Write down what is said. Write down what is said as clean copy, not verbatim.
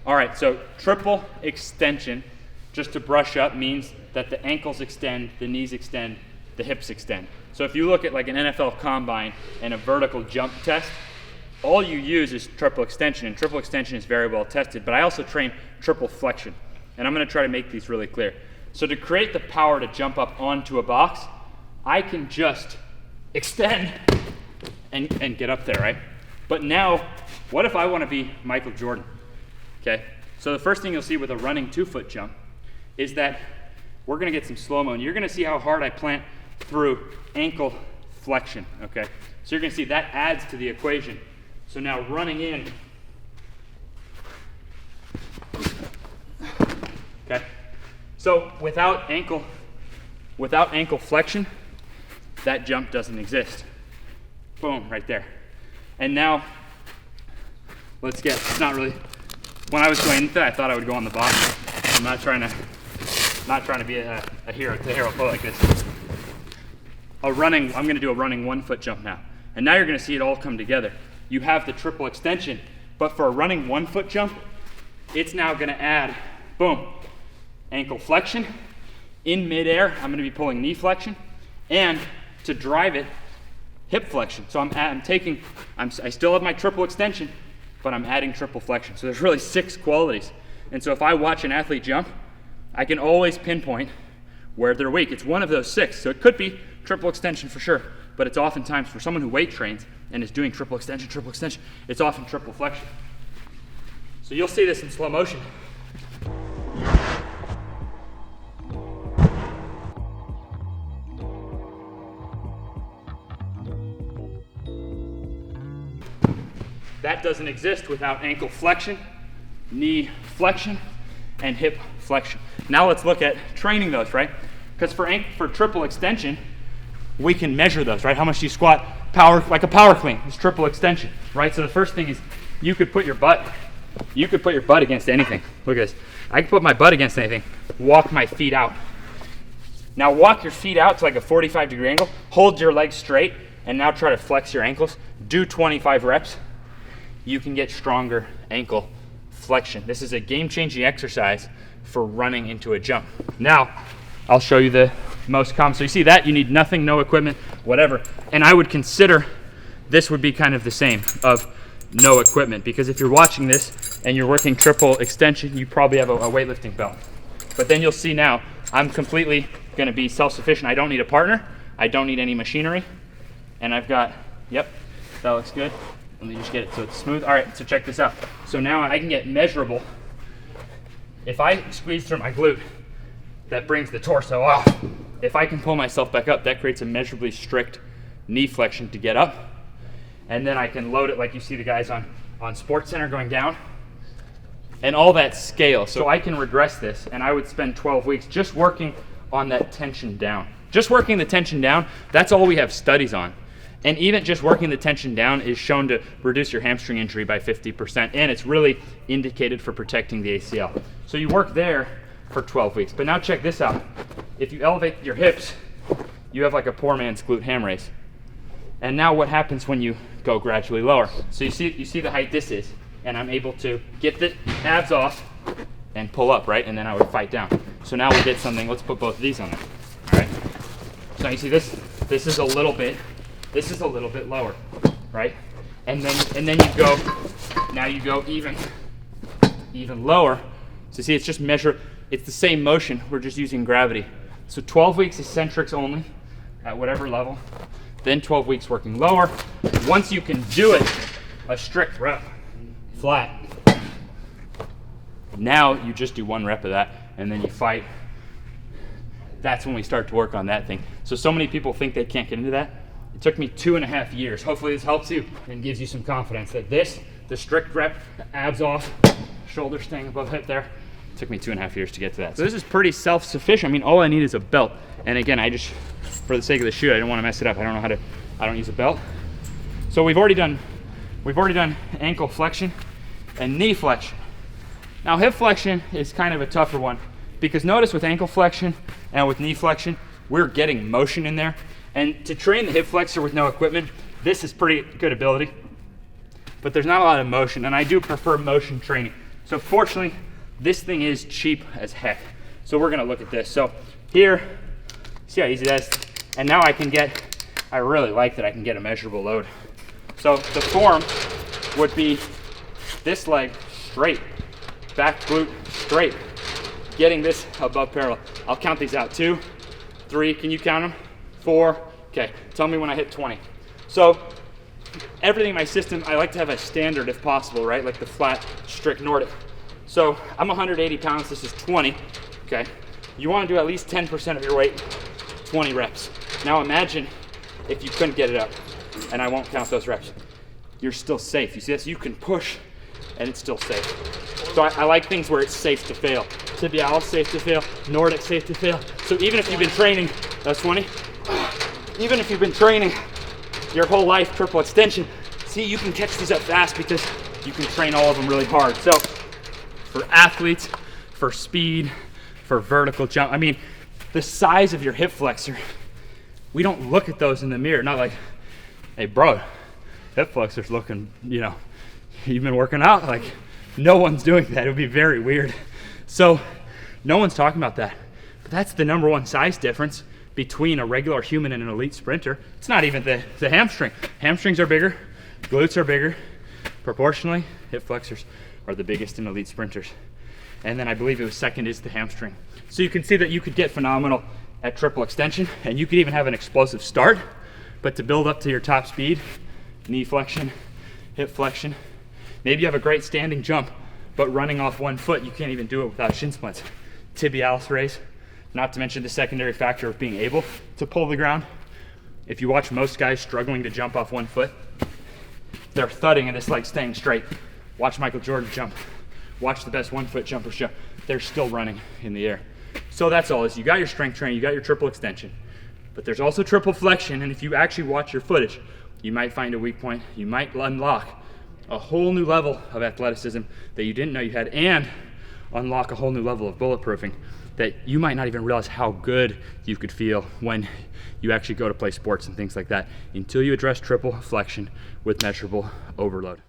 All right, so triple extension, just to brush up, means that the ankles extend, the knees extend, the hips extend. So if you look at like an NFL combine and a vertical jump test, all you use is triple extension, and triple extension is very well tested, but I also train triple flexion, and I'm gonna try to make these really clear. So to create the power to jump up onto a box, I can just extend and get up there, right? But now, what if I wanna be Michael Jordan, okay? So the first thing you'll see with a running 2-foot jump is that we're gonna get some slow-mo, and you're gonna see how hard I plant through ankle flexion, okay? So you're gonna see that adds to the equation. So now running in, okay? So without ankle flexion, that jump doesn't exist. Boom, right there. And now, it's not really, when I was going into that, I thought I would go on the box. I'm not trying to be a hero play like this. I'm gonna do a running 1-foot jump now. And now you're gonna see it all come together. You have the triple extension, but for a running 1-foot jump, it's now gonna add, boom, ankle flexion. In midair, I'm gonna be pulling knee flexion, and to drive it, hip flexion. So I still have my triple extension, but I'm adding triple flexion. So there's really 6 qualities. And so if I watch an athlete jump, I can always pinpoint where they're weak. It's one of those 6. So it could be triple extension for sure, but it's oftentimes for someone who weight trains and is doing triple extension, it's often triple flexion. So you'll see this in slow motion. That doesn't exist without ankle flexion, knee flexion, and hip flexion. Now let's look at training those, right? Because for triple extension, we can measure those, right? How much do you squat? Like a power clean, it's triple extension, right? So the first thing is you could put your butt against anything. Look at this. I can put my butt against anything, walk my feet out. Now walk your feet out to like a 45-degree angle, hold your legs straight, and now try to flex your ankles. Do 25 reps. You can get stronger ankle flexion. This is a game-changing exercise for running into a jump. Now, I'll show you the most common. So you see that, you need nothing, no equipment, whatever. And I would consider this would be kind of the same of no equipment, because if you're watching this and you're working triple extension, you probably have a weightlifting belt. But then you'll see now, I'm completely gonna be self-sufficient. I don't need a partner, I don't need any machinery, and I've got, yep, that looks good. Let me just get it so it's smooth. All right, so check this out. So now I can get measurable. If I squeeze through my glute, that brings the torso off. If I can pull myself back up, that creates a measurably strict knee flexion to get up. And then I can load it like you see the guys on SportsCenter going down. And all that scales. So I can regress this, and I would spend 12 weeks just working on that tension down. Just working the tension down, that's all we have studies on. And even just working the tension down is shown to reduce your hamstring injury by 50%, and it's really indicated for protecting the ACL. So you work there for 12 weeks. But now check this out. If you elevate your hips, you have like a poor man's glute ham raise. And now what happens when you go gradually lower? So you see the height this is, and I'm able to get the abs off and pull up, right? And then I would fight down. So now we did something, let's put both of these on there, all right? So now you see this is a little bit lower, right? And then you go even lower. So see, it's just it's the same motion, we're just using gravity. So 12 weeks eccentrics only at whatever level, then 12 weeks working lower. Once you can do it, a strict rep, flat. Now you just do 1 rep of that, and then you fight. That's when we start to work on that thing. So many people think they can't get into that. It took me 2.5 years. Hopefully this helps you and gives you some confidence that the strict rep, the abs off, shoulders staying above hip there, it took me 2.5 years to get to that. So this is pretty self-sufficient. I mean, all I need is a belt. And again, for the sake of the shoot, I don't want to mess it up. I don't use a belt. So we've already done ankle flexion and knee flexion. Now hip flexion is kind of a tougher one, because notice with ankle flexion and with knee flexion, we're getting motion in there. And to train the hip flexor with no equipment, this is pretty good ability, but there's not a lot of motion, and I do prefer motion training. So fortunately, this thing is cheap as heck. So we're gonna look at this. So here, see how easy that is? And now I really like that I can get a measurable load. So the form would be this leg straight, back glute straight, getting this above parallel. I'll count these out. 2, 3, can you count them? 4, okay, tell me when I hit 20. So everything in my system, I like to have a standard if possible, right? Like the flat, strict Nordic. So I'm 180 pounds, this is 20, okay? You wanna do at least 10% of your weight, 20 reps. Now imagine if you couldn't get it up, and I won't count those reps. You're still safe. You see this? You can push, and it's still safe. So I like things where it's safe to fail. Tibialis safe to fail, Nordic safe to fail. So even if you've been training, that's 20. Even if you've been training your whole life, triple extension, see, you can catch these up fast because you can train all of them really hard. So for athletes, for speed, for vertical jump, I mean, the size of your hip flexor, we don't look at those in the mirror, not like, hey bro, hip flexor's looking, you know, you've been working out, like no one's doing that. It would be very weird. So no one's talking about that. But that's the number one size difference between a regular human and an elite sprinter. It's not even the hamstring. Hamstrings are bigger, glutes are bigger. Proportionally, hip flexors are the biggest in elite sprinters. And then I believe it was second is the hamstring. So you can see that you could get phenomenal at triple extension, and you could even have an explosive start, but to build up to your top speed, knee flexion, hip flexion. Maybe you have a great standing jump, but running off one foot, you can't even do it without shin splints. Tibialis raise, not to mention the secondary factor of being able to pull the ground. If you watch most guys struggling to jump off one foot, they're thudding and this leg staying straight. Watch Michael Jordan jump. Watch the best 1 foot jumpers jump. They're still running in the air. So that's all. Is you got your strength training, you got your triple extension, but there's also triple flexion, and if you actually watch your footage, you might find a weak point. You might unlock a whole new level of athleticism that you didn't know you had, and unlock a whole new level of bulletproofing that you might not even realize how good you could feel when you actually go to play sports and things like that until you address triple flexion with measurable overload.